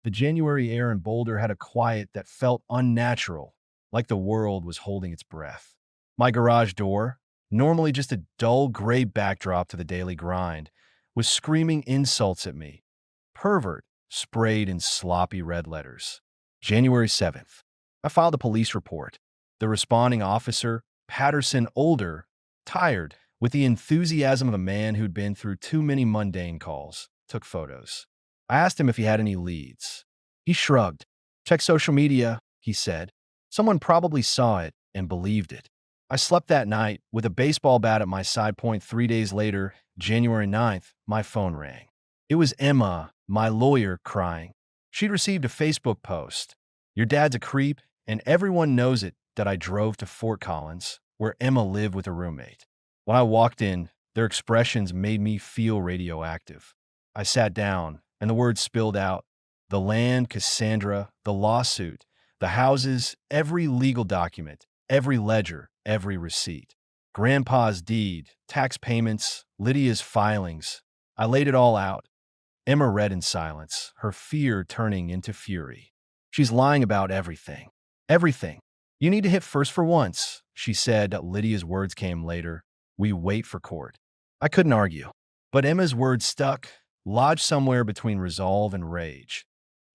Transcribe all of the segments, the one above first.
The January air in Boulder had a quiet that felt unnatural, like the world was holding its breath. My garage door, normally just a dull gray backdrop to the daily grind, was screaming insults at me. Pervert, sprayed in sloppy red letters. January 7th. I filed a police report. The responding officer, Patterson, older, tired, with the enthusiasm of a man who'd been through too many mundane calls, took photos. I asked him if he had any leads. He shrugged. Check social media, he said. Someone probably saw it and believed it. I slept that night with a baseball bat at my side point. 3 days later, January 9th, my phone rang. It was Emma, my lawyer, crying. She'd received a Facebook post. Your dad's a creep, and everyone knows it, that I drove to Fort Collins, where Emma lived with a roommate. When I walked in, their expressions made me feel radioactive. I sat down, and the words spilled out. The land, Cassandra, the lawsuit, the houses, every legal document, every ledger, every receipt. Grandpa's deed, tax payments, Lydia's filings. I laid it all out. Emma read in silence, her fear turning into fury. She's lying about everything. Everything. You need to hit first for once, she said. Lydia's words came later. We wait for court. I couldn't argue. But Emma's words stuck, lodged somewhere between resolve and rage.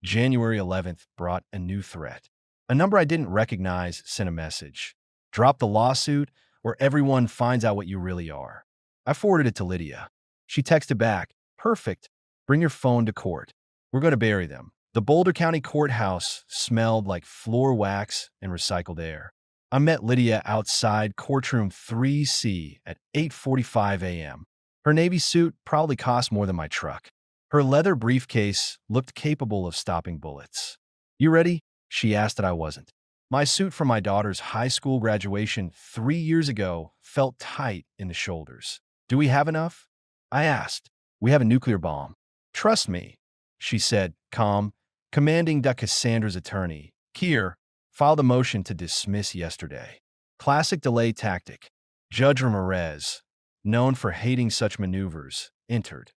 January 11th brought a new threat. A number I didn't recognize sent a message. Drop the lawsuit, or everyone finds out what you really are. I forwarded it to Lydia. She texted back, perfect. Bring your phone to court. We're going to bury them. The Boulder County Courthouse smelled like floor wax and recycled air. I met Lydia outside courtroom 3C at 8:45 a.m. Her navy suit probably cost more than my truck. Her leather briefcase looked capable of stopping bullets. You ready? She asked that I wasn't. My suit from my daughter's high school graduation 3 years ago felt tight in the shoulders. Do we have enough? I asked. We have a nuclear bomb. Trust me, she said, calm, commanding that Cassandra's attorney, Keir, filed a motion to dismiss yesterday. Classic delay tactic. Judge Ramirez, known for hating such maneuvers, entered.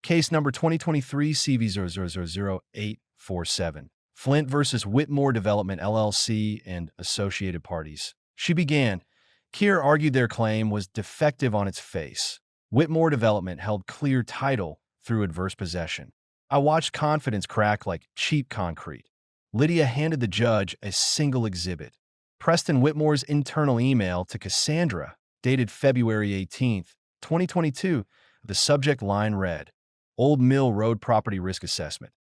Case number 2023 CV000847. Flint versus Whitmore Development LLC and associated parties. She began. Keir argued their claim was defective on its face. Whitmore Development held clear title through adverse possession. I watched confidence crack like cheap concrete. Lydia handed the judge a single exhibit. Preston Whitmore's internal email to Cassandra, dated February 18, 2022. The subject line read, Old Mill Road Property Risk Assessment.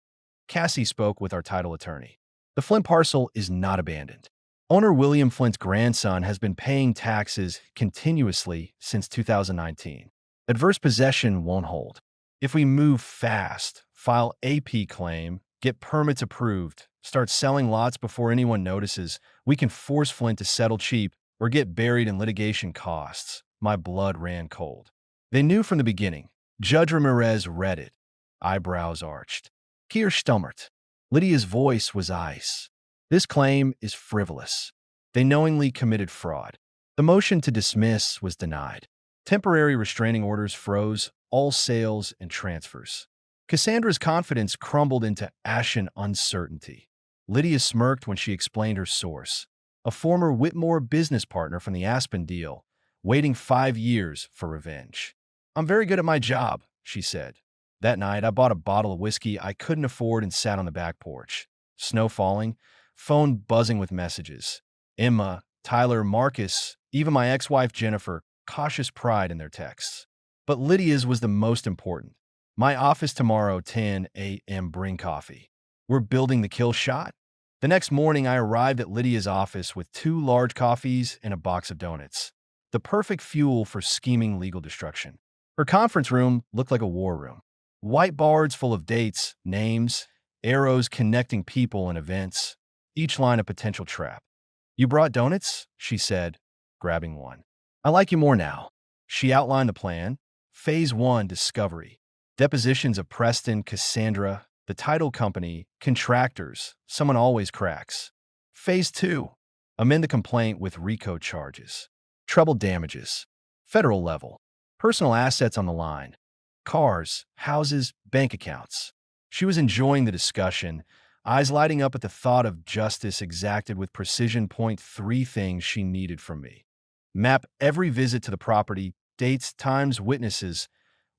Cassie spoke with our title attorney. The Flint parcel is not abandoned. Owner William Flint's grandson has been paying taxes continuously since 2019. Adverse possession won't hold. If we move fast, file AP claim, get permits approved, start selling lots before anyone notices, we can force Flint to settle cheap or get buried in litigation costs. My blood ran cold. They knew from the beginning. Judge Ramirez read it. Eyebrows arched. Keir stammered. Lydia's voice was ice. This claim is frivolous. They knowingly committed fraud. The motion to dismiss was denied. Temporary restraining orders froze all sales and transfers. Cassandra's confidence crumbled into ashen uncertainty. Lydia smirked when she explained her source. A former Whitmore business partner from the Aspen deal, waiting 5 years for revenge. I'm very good at my job, she said. That night, I bought a bottle of whiskey I couldn't afford and sat on the back porch. Snow falling, phone buzzing with messages. Emma, Tyler, Marcus, even my ex-wife Jennifer, cautious pride in their texts. But Lydia's was the most important. My office tomorrow, 10 a.m. Bring coffee. We're building the kill shot. The next morning, I arrived at Lydia's office with 2 large coffees and a box of donuts. The perfect fuel for scheming legal destruction. Her conference room looked like a war room. Whiteboards full of dates, names, arrows connecting people and events, each line a potential trap. You brought donuts? She said, grabbing one. I like you more now. She outlined the plan. Phase 1, discovery. Depositions of Preston, Cassandra, the title company, contractors, someone always cracks. Phase 2, amend the complaint with RICO charges. Treble damages. Federal level. Personal assets on the line. Cars, houses, bank accounts. She was enjoying the discussion, eyes lighting up at the thought of justice exacted with precision. Point three things she needed from me. Map every visit to the property, dates, times, witnesses,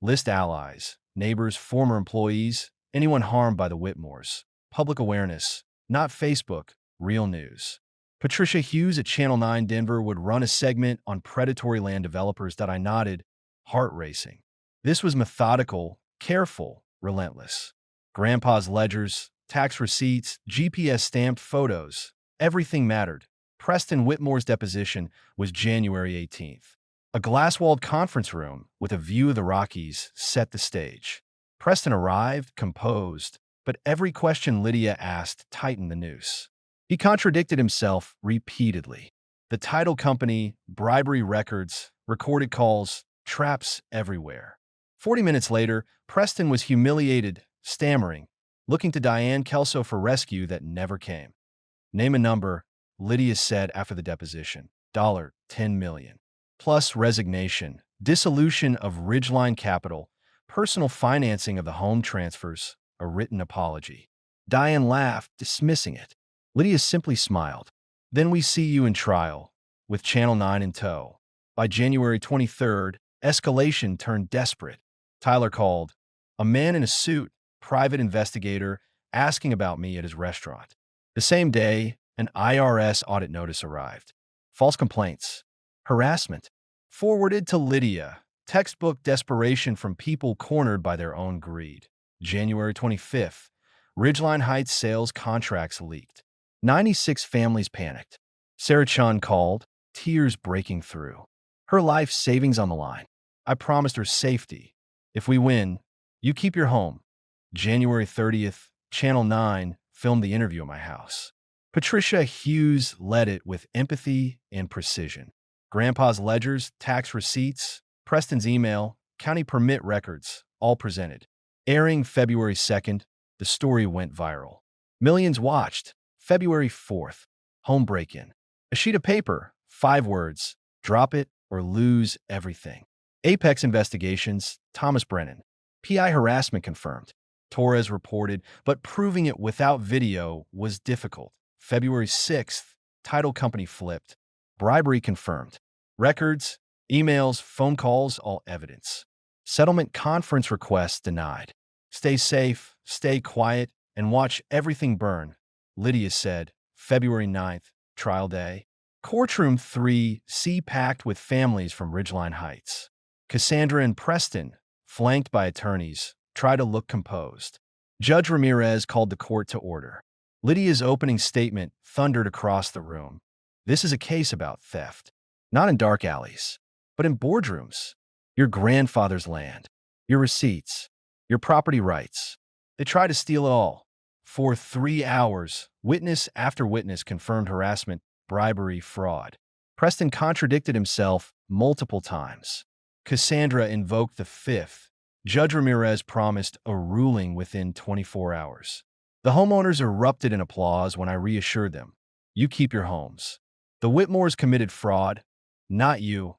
list allies, neighbors, former employees, anyone harmed by the Whitmores. Public awareness, not Facebook, real news. Patricia Hughes at Channel 9 Denver would run a segment on predatory land developers that I nodded, heart racing. This was methodical, careful, relentless. Grandpa's ledgers, tax receipts, GPS-stamped photos. Everything mattered. Preston Whitmore's deposition was January 18th. A glass-walled conference room with a view of the Rockies set the stage. Preston arrived, composed, but every question Lydia asked tightened the noose. He contradicted himself repeatedly. The title company, bribery records, recorded calls, traps everywhere. 40 minutes later, Preston was humiliated, stammering, looking to Diane Kelso for rescue that never came. Name a number, Lydia said after the deposition. $10 million. Plus resignation, dissolution of Ridgeline Capital, personal financing of the home transfers, a written apology. Diane laughed, dismissing it. Lydia simply smiled. Then we see you in trial, with Channel 9 in tow. By January 23rd, escalation turned desperate. Tyler called. A man in a suit, private investigator, asking about me at his restaurant. The same day, an IRS audit notice arrived. False complaints. Harassment. Forwarded to Lydia. Textbook desperation from people cornered by their own greed. January 25th. Ridgeline Heights sales contracts leaked. 96 families panicked. Sarah Chun called, tears breaking through. Her life savings on the line. I promised her safety. If we win, you keep your home. January 30th, Channel 9 filmed the interview at my house. Patricia Hughes led it with empathy and precision. Grandpa's ledgers, tax receipts, Preston's email, county permit records, all presented. Airing February 2nd, the story went viral. Millions watched. February 4th, home break-in. A sheet of paper, 5 words, drop it or lose everything. Apex Investigations, Thomas Brennan. PI harassment confirmed. Torres reported, but proving it without video was difficult. February 6th, title company flipped. Bribery confirmed. Records, emails, phone calls, all evidence. Settlement conference requests denied. Stay safe, stay quiet, and watch everything burn, Lydia said. February 9th, trial day. Courtroom 3C packed with families from Ridgeline Heights. Cassandra and Preston, flanked by attorneys, try to look composed. Judge Ramirez called the court to order. Lydia's opening statement thundered across the room. This is a case about theft. Not in dark alleys, but in boardrooms. Your grandfather's land, your receipts, your property rights. They tried to steal it all. For 3 hours, witness after witness confirmed harassment, bribery, fraud. Preston contradicted himself multiple times. Cassandra invoked the fifth. Judge Ramirez promised a ruling within 24 hours. The homeowners erupted in applause when I reassured them. You keep your homes. The Whitmores committed fraud, not you.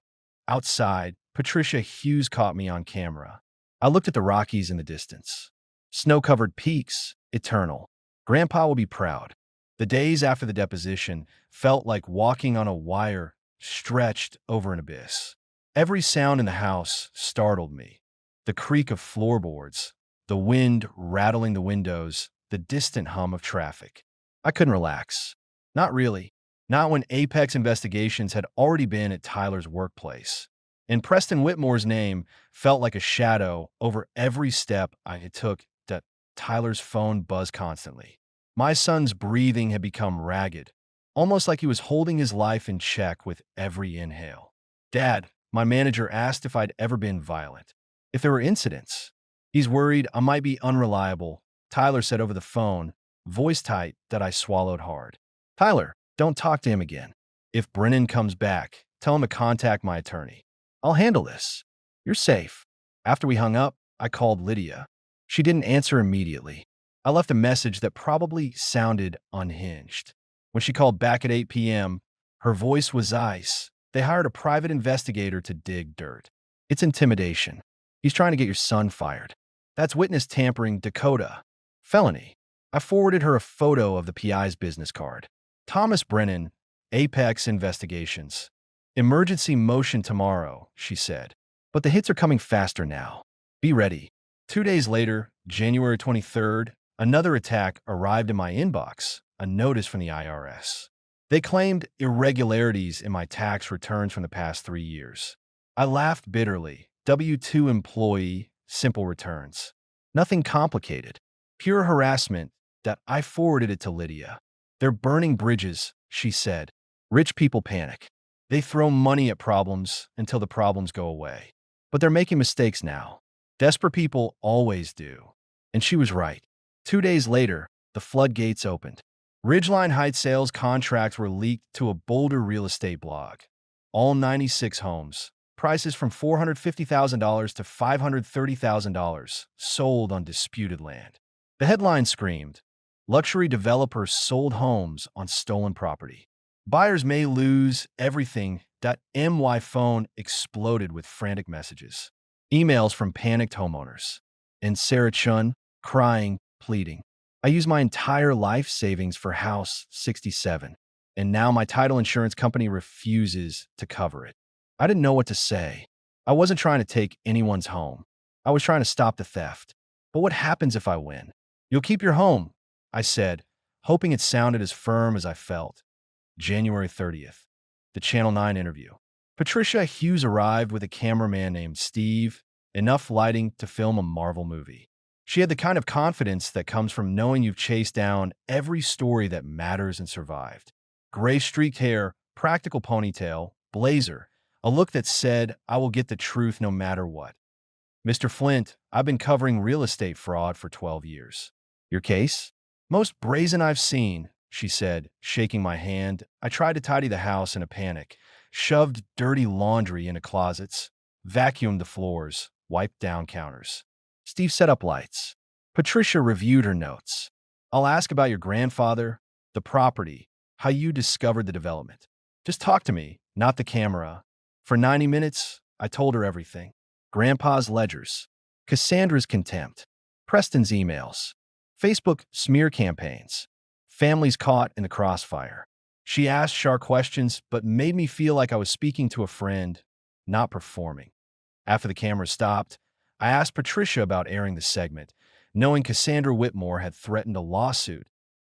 Outside, Patricia Hughes caught me on camera. I looked at the Rockies in the distance. Snow-covered peaks, eternal. Grandpa will be proud. The days after the deposition felt like walking on a wire stretched over an abyss. Every sound in the house startled me. The creak of floorboards, the wind rattling the windows, the distant hum of traffic. I couldn't relax. Not really. Not when Apex Investigations had already been at Tyler's workplace. And Preston Whitmore's name felt like a shadow over every step I took. That Tyler's phone buzzed constantly. My son's breathing had become ragged, almost like he was holding his life in check with every inhale. Dad, my manager asked if I'd ever been violent. If there were incidents. He's worried I might be unreliable, Tyler said over the phone, voice tight that I swallowed hard. Tyler, don't talk to him again. If Brennan comes back, tell him to contact my attorney. I'll handle this. You're safe. After we hung up, I called Lydia. She didn't answer immediately. I left a message that probably sounded unhinged. When she called back at 8 p.m., her voice was ice. They hired a private investigator to dig dirt. It's intimidation. He's trying to get your son fired. That's witness tampering, Dakota. Felony. I forwarded her a photo of the PI's business card. Thomas Brennan, Apex Investigations. Emergency motion tomorrow, she said. But the hits are coming faster now. Be ready. 2 days later, January 23rd, another attack arrived in my inbox, a notice from the IRS. They claimed irregularities in my tax returns from the past 3 years. I laughed bitterly. W-2 employee, simple returns. Nothing complicated. Pure harassment. That I forwarded it to Lydia. They're burning bridges, she said. Rich people panic. They throw money at problems until the problems go away. But they're making mistakes now. Desperate people always do. And she was right. 2 days later, the floodgates opened. Ridgeline Heights sales contracts were leaked to a Boulder real estate blog. All 96 homes, prices from $450,000 to $530,000, sold on disputed land. The headline screamed, "Luxury developers sold homes on stolen property. Buyers may lose everything." My phone exploded with frantic messages. Emails from panicked homeowners. And Sarah Chun, crying, pleading. I used my entire life savings for house 67, and now my title insurance company refuses to cover it. I didn't know what to say. I wasn't trying to take anyone's home. I was trying to stop the theft. But what happens if I win? You'll keep your home, I said, hoping it sounded as firm as I felt. January 30th. The Channel 9 interview. Patricia Hughes arrived with a cameraman named Steve, enough lighting to film a Marvel movie. She had the kind of confidence that comes from knowing you've chased down every story that matters and survived. Gray streaked hair, practical ponytail, blazer, a look that said, I will get the truth no matter what. Mr. Flint, I've been covering real estate fraud for 12 years. Your case? Most brazen I've seen, she said, shaking my hand. I tried to tidy the house in a panic, shoved dirty laundry into closets, vacuumed the floors, wiped down counters. Steve set up lights. Patricia reviewed her notes. I'll ask about your grandfather, the property, how you discovered the development. Just talk to me, not the camera. For 90 minutes, I told her everything. Grandpa's ledgers, Cassandra's contempt, Preston's emails, Facebook smear campaigns, families caught in the crossfire. She asked sharp questions, but made me feel like I was speaking to a friend, not performing. After the camera stopped, I asked Patricia about airing the segment, knowing Cassandra Whitmore had threatened a lawsuit.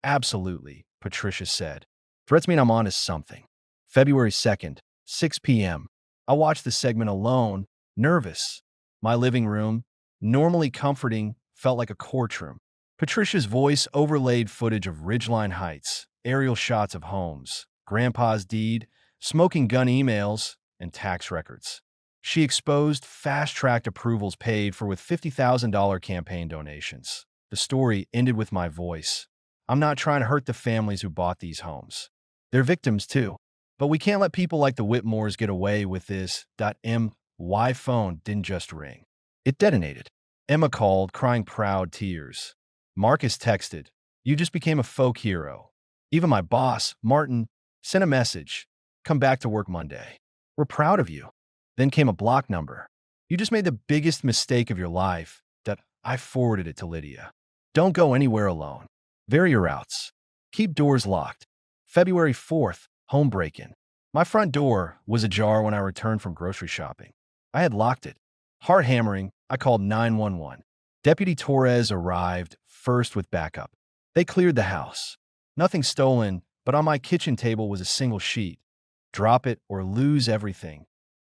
Absolutely, Patricia said. Threats mean I'm on to something. February 2nd, 6 p.m. I watched the segment alone, nervous. My living room, normally comforting, felt like a courtroom. Patricia's voice overlaid footage of Ridgeline Heights, aerial shots of homes, Grandpa's deed, smoking gun emails, and tax records. She exposed fast-tracked approvals paid for with $50,000 campaign donations. The story ended with my voice. I'm not trying to hurt the families who bought these homes. They're victims too. But we can't let people like the Whitmores get away with this. My phone didn't just ring. It detonated. Emma called, crying proud tears. Marcus texted, you just became a folk hero. Even my boss, Martin, sent a message. Come back to work Monday. We're proud of you. Then came a block number. You just made the biggest mistake of your life. I forwarded it to Lydia. Don't go anywhere alone. Vary your routes. Keep doors locked. February 4th, home break-in. My front door was ajar when I returned from grocery shopping. I had locked it. Heart hammering, I called 911. Deputy Torres arrived, first with backup. They cleared the house. Nothing stolen, but on my kitchen table was a single sheet. Drop it or lose everything.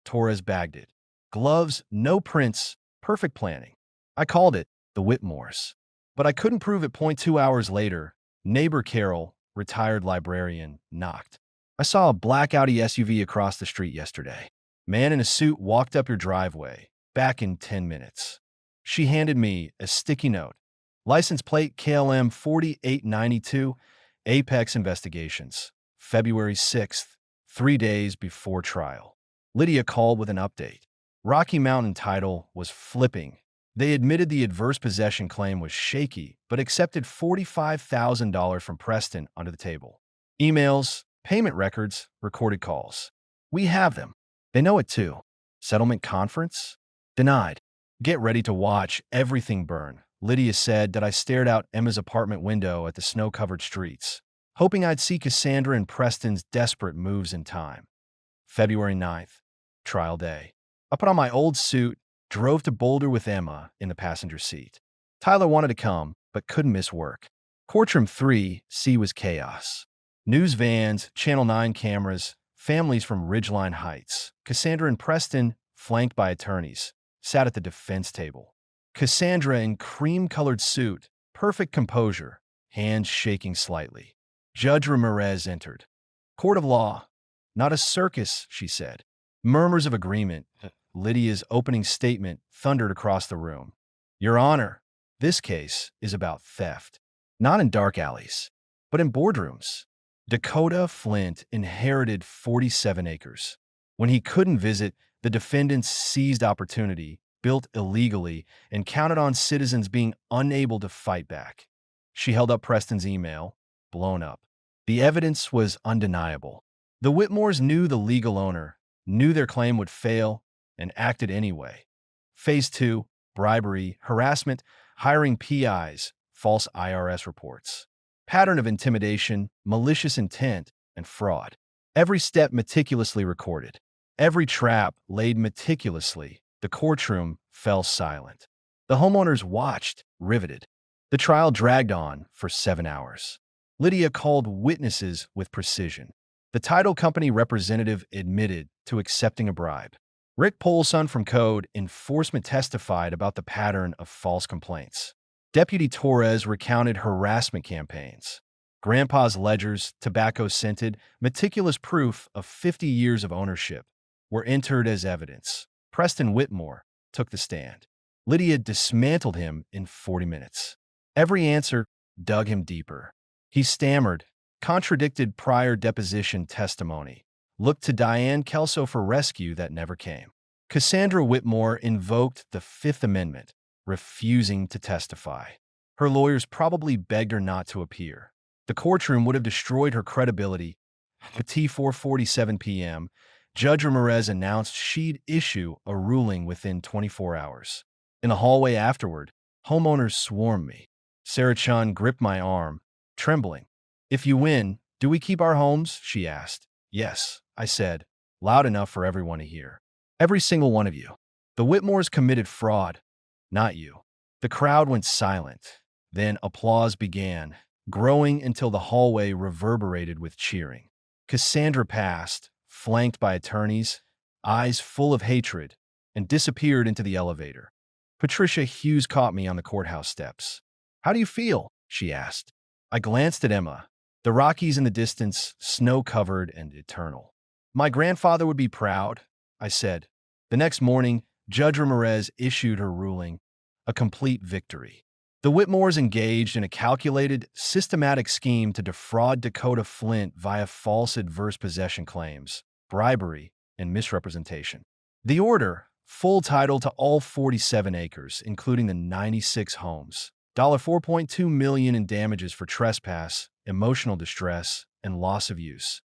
Torres bagged it. Gloves, no prints, perfect planning. I called it the Whitmores. But I couldn't prove it. 2 hours later, neighbor Carol, retired librarian, knocked. I saw a black Audi SUV across the street yesterday. Man in a suit walked up your driveway. Back in 10 minutes. She handed me a sticky note. License plate KLM 4892, Apex Investigations. February 6th, 3 days before trial. Lydia called with an update. Rocky Mountain title was flipping. They admitted the adverse possession claim was shaky, but accepted $45,000 from Preston under the table. Emails, payment records, recorded calls. We have them. They know it too. Settlement conference? Denied. Get ready to watch everything burn. Lydia said that I stared out Emma's apartment window at the snow-covered streets, hoping I'd see Cassandra and Preston's desperate moves in time. February 9th, trial day. I put on my old suit, drove to Boulder with Emma in the passenger seat. Tyler wanted to come, but couldn't miss work. Courtroom 3C was chaos. News vans, Channel 9 cameras, families from Ridgeline Heights. Cassandra and Preston, flanked by attorneys, sat at the defense table. Cassandra in cream-colored suit, perfect composure, hands shaking slightly. Judge Ramirez entered. Court of law. Not a circus, she said. Murmurs of agreement. Lydia's opening statement thundered across the room. Your Honor, this case is about theft. Not in dark alleys, but in boardrooms. Dakota Flint inherited 47 acres. When he couldn't visit, the defendants seized opportunity, built illegally, and counted on citizens being unable to fight back. She held up Preston's email, blown up. The evidence was undeniable. The Whitmores knew the legal owner, knew their claim would fail, and acted anyway. Phase 2, bribery, harassment, hiring PIs, false IRS reports. Pattern of intimidation, malicious intent, and fraud. Every step meticulously recorded. Every trap laid meticulously. The courtroom fell silent. The homeowners watched, riveted. The trial dragged on for 7 hours. Lydia called witnesses with precision. The title company representative admitted to accepting a bribe. Rick Polson from Code Enforcement testified about the pattern of false complaints. Deputy Torres recounted harassment campaigns. Grandpa's ledgers, tobacco-scented, meticulous proof of 50 years of ownership, were entered as evidence. Preston Whitmore took the stand. Lydia dismantled him in 40 minutes. Every answer dug him deeper. He stammered, contradicted prior deposition testimony, looked to Diane Kelso for rescue that never came. Cassandra Whitmore invoked the Fifth Amendment, refusing to testify. Her lawyers probably begged her not to appear. The courtroom would have destroyed her credibility. At 4:47 p.m., Judge Ramirez announced she'd issue a ruling within 24 hours. In the hallway afterward, homeowners swarmed me. Sarah Chun gripped my arm, trembling. If you win, do we keep our homes? She asked. Yes, I said, loud enough for everyone to hear. Every single one of you. The Whitmores committed fraud, not you. The crowd went silent. Then applause began, growing until the hallway reverberated with cheering. Cassandra passed, flanked by attorneys, eyes full of hatred, and disappeared into the elevator. Patricia Hughes caught me on the courthouse steps. How do you feel? She asked. I glanced at Emma. The Rockies in the distance, snow-covered and eternal. My grandfather would be proud, I said. The next morning, Judge Ramirez issued her ruling, a complete victory. The Whitmores engaged in a calculated, systematic scheme to defraud Dakota Flint via false adverse possession claims, bribery, and misrepresentation. The order, full title to all 47 acres, including the 96 homes, $4.2 million in damages for trespass, emotional distress, and loss of use.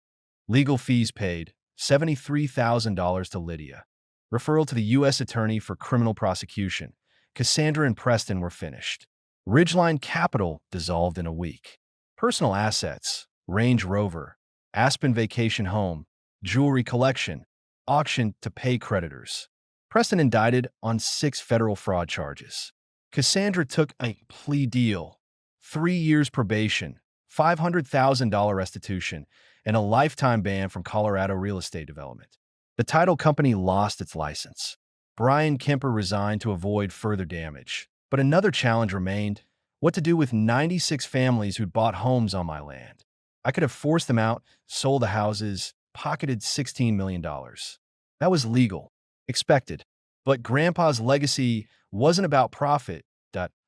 Legal fees paid, $73,000 to Lydia. Referral to the U.S. Attorney for Criminal Prosecution. Cassandra and Preston were finished. Ridgeline Capital dissolved in a week. Personal assets, Range Rover, Aspen Vacation Home, jewelry collection, auctioned to pay creditors. Preston indicted on 6 federal fraud charges. Cassandra took a plea deal, 3 years probation, $500,000 restitution, and a lifetime ban from Colorado real estate development. The title company lost its license. Brian Kemper resigned to avoid further damage. But another challenge remained: what to do with 96 families who'd bought homes on my land. I could have forced them out, sold the houses, pocketed $16 million. That was legal, expected. But Grandpa's legacy wasn't about profit.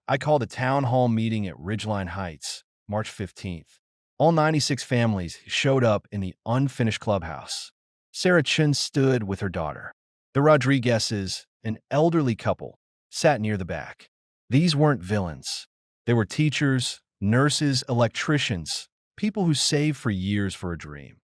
I called a town hall meeting at Ridgeline Heights, March 15th. All 96 families showed up in the unfinished clubhouse. Sarah Chun stood with her daughter. The Rodriguezes, an elderly couple, sat near the back. These weren't villains. They were teachers, nurses, electricians, people who saved for years for a dream.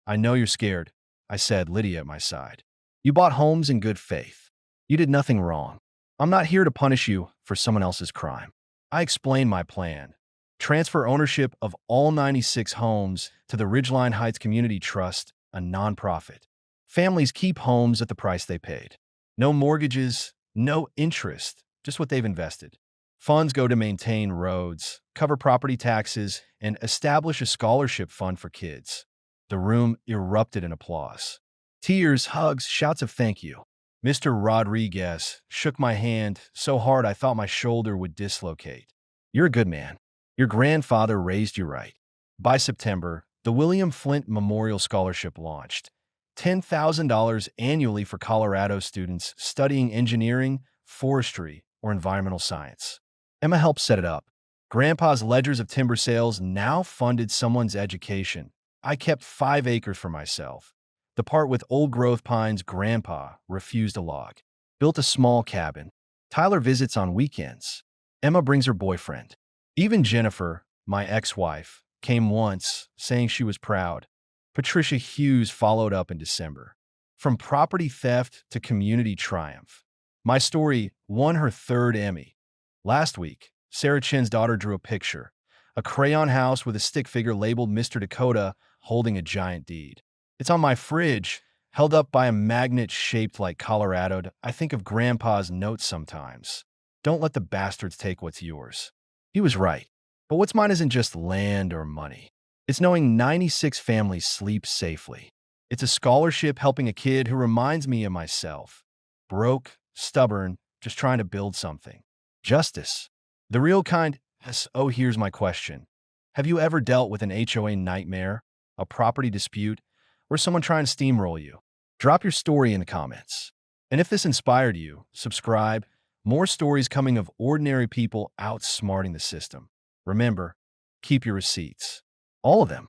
I know you're scared, I said, Lydia at my side. You bought homes in good faith. You did nothing wrong. I'm not here to punish you for someone else's crime. I explained my plan. Transfer ownership of all 96 homes to the Ridgeline Heights Community Trust, a nonprofit. Families keep homes at the price they paid. No mortgages, no interest, just what they've invested. Funds go to maintain roads, cover property taxes, and establish a scholarship fund for kids. The room erupted in applause. Tears, hugs, shouts of thank you. Mr. Rodriguez shook my hand so hard I thought my shoulder would dislocate. You're a good man. Your grandfather raised you right. By September, the William Flint Memorial Scholarship launched. $10,000 annually for Colorado students studying engineering, forestry, or environmental science. Emma helped set it up. Grandpa's ledgers of timber sales now funded someone's education. I kept 5 acres for myself. The part with old-growth pines Grandpa refused to log. Built a small cabin. Tyler visits on weekends. Emma brings her boyfriend. Even Jennifer, my ex-wife, came once, saying she was proud. Patricia Hughes followed up in December. From property theft to community triumph. My story won her 3rd Emmy. Last week, Sarah Chin's daughter drew a picture. A crayon house with a stick figure labeled Mr. Dakota holding a giant deed. It's on my fridge, held up by a magnet shaped like Colorado. I think of Grandpa's notes sometimes. Don't let the bastards take what's yours. He was right. But what's mine isn't just land or money. It's knowing 96 families sleep safely. It's a scholarship helping a kid who reminds me of myself. Broke, stubborn, just trying to build something. Justice. The real kind. Oh, here's my question. Have you ever dealt with an HOA nightmare, a property dispute, or someone trying to steamroll you? Drop your story in the comments. And if this inspired you, subscribe. More stories coming of ordinary people outsmarting the system. Remember, keep your receipts. All of them.